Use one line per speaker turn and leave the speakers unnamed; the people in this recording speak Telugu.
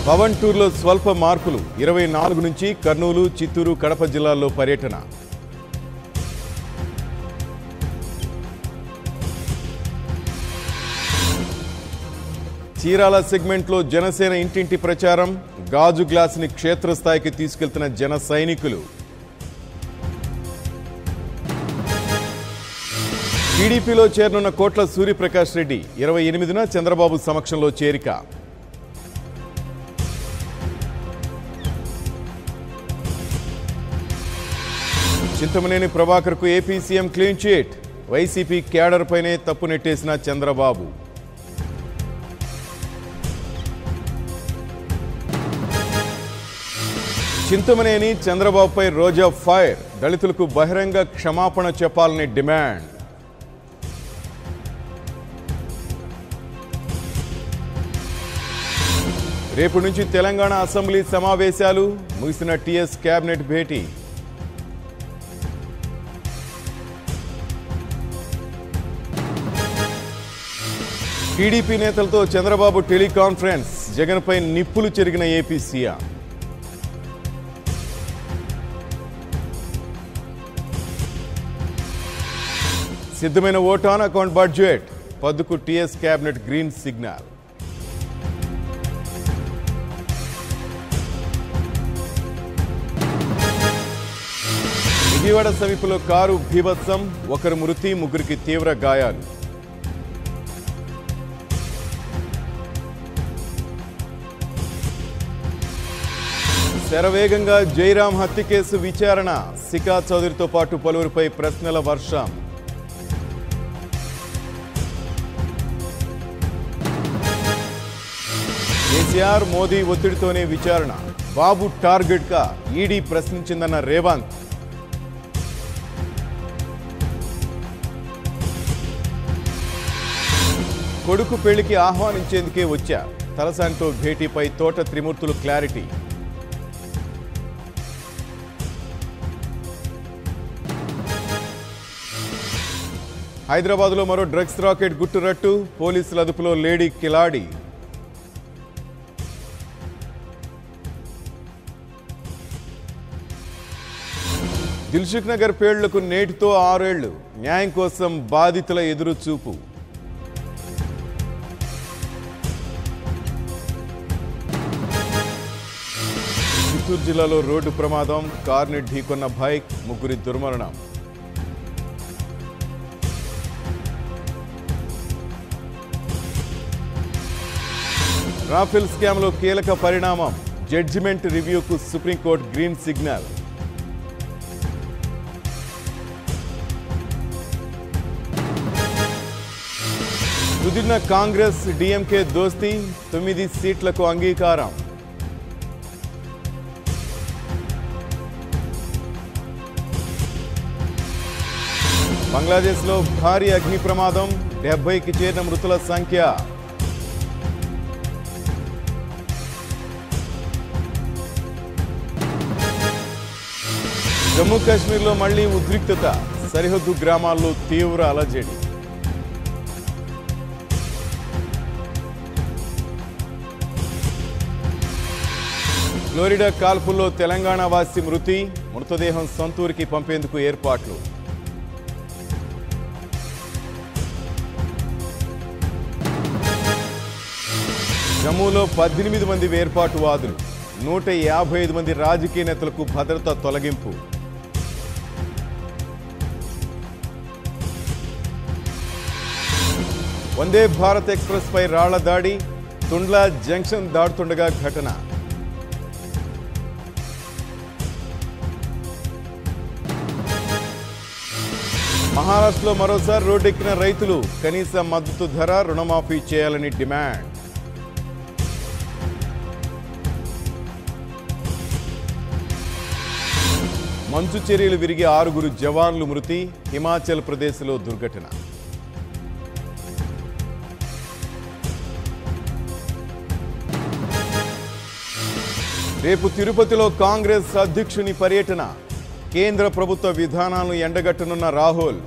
పవన్ టూర్లో స్వల్ప మార్పులు 24 నుంచి కర్నూలు, చిత్తూరు, కడప జిల్లాల్లో పర్యటన. చీరాల సెగ్మెంట్లో జనసేన ఇంటింటి ప్రచారం, గాజు గ్లాసుని క్షేత్రస్థాయికి తీసుకెళ్తున్న జన సైనికులు. టీడీపీలో చేరనున్న కోట్ల సూర్యప్రకాష్ రెడ్డి 28న చంద్రబాబు సమక్షంలో చేరిక. చింతమనేని ప్రభాకర్కు AP CM clean chit, YCP cadre పైనే తప్పు నెట్టేసిన చంద్రబాబు. చింతమనేని చంద్రబాబుపై రోజా ఫైర్, దళితులకు బహిరంగ క్షమాపణ చెప్పాలని డిమాండ్. రేపు నుంచి తెలంగాణ అసెంబ్లీ సమావేశాలు, ముగిసిన టీఎస్ కేబినెట్ భేటీ. టీడీపీ నేతలతో చంద్రబాబు టెలికాన్ఫరెన్స్, జగన్పై నిప్పులు చెరిగిన ఏపీ సీఎం. సిద్ధమైన ఓట్ ఆన్ అకౌంట్ బడ్జెట్, పద్దుకు TS cabinet green signal. Vijayawada సమీపంలో కారు బీభత్సం, ఒకరు మృతి, ముగ్గురికి తీవ్ర గాయాలు. శరవేగంగా జైరాం హత్య కేసు విచారణ, సికా చౌదరితో పాటు పలువురిపై ప్రశ్నల వర్షం. కేసీఆర్, మోదీ ఒత్తిడితోనే విచారణ, బాబు టార్గెట్ గా ఈడీ ప్రశ్నించిందన్న రేవంత్. కొడుకు పెళ్లికి ఆహ్వానించేందుకే వచ్చా, తలసానితో భేటీపై తోట త్రిమూర్తులు క్లారిటీ. హైదరాబాద్లో మరో డ్రగ్స్ రాకెట్ గుట్టురట్టు, పోలీసుల అదుపులో లేడీ కిలాడి. దిల్సుఖ్ నగర్ పేలుళ్లకు నేటితో 6 ఏళ్లు, న్యాయం కోసం బాధితుల ఎదురు చూపు. చిత్తూరు జిల్లాలో రోడ్డు ప్రమాదం, కారుని ఢీకొన్న బైక్, ముగ్గురి దుర్మరణం. రాఫెల్ స్కామ్లో కీలక పరిణామం, జడ్జిమెంట్ రివ్యూకు సుప్రీంకోర్టు గ్రీన్ సిగ్నల్. కుదిరిన కాంగ్రెస్ డీఎంకే దోస్తీ, 9 సీట్లకు అంగీకారం. బంగ్లాదేశ్లో భారీ అగ్ని ప్రమాదం, 70కి చేరిన మృతుల సంఖ్య. జమ్మూ కాశ్మీర్లో మళ్లీ ఉద్రిక్తత, సరిహద్దు గ్రామాల్లో తీవ్ర అలజడి. ఫ్లోరిడా కాల్పుల్లో తెలంగాణ వాసి మృతి, మృతదేహం సొంతూరికి పంపేందుకు ఏర్పాట్లు. జమ్మూలో 18 మంది వేర్పాటువాదులు, 155 మంది రాజకీయ నేతలకు భద్రత తొలగింపు. వందే భారత్ ఎక్స్ప్రెస్ పై రాళ్ల దాడి, తుండ్లా జంక్షన్ దాటుతుండగా ఘటన. మహారాష్ట్రలో మరోసారి రోడ్డెక్కిన రైతులు, కనీస మద్దతు ధర, రుణమాఫీ చేయాలని డిమాండ్. మంచు చర్యలు విరిగి 6 జవాన్లు మృతి, హిమాచల్ ప్రదేశ్లో దుర్ఘటన. రేపు తిరుపతిలో కాంగ్రెస్ అధ్యక్షుని పర్యటన, కేంద్ర ప్రభుత్వ విధానాలను ఎండగట్టనున్న రాహుల్.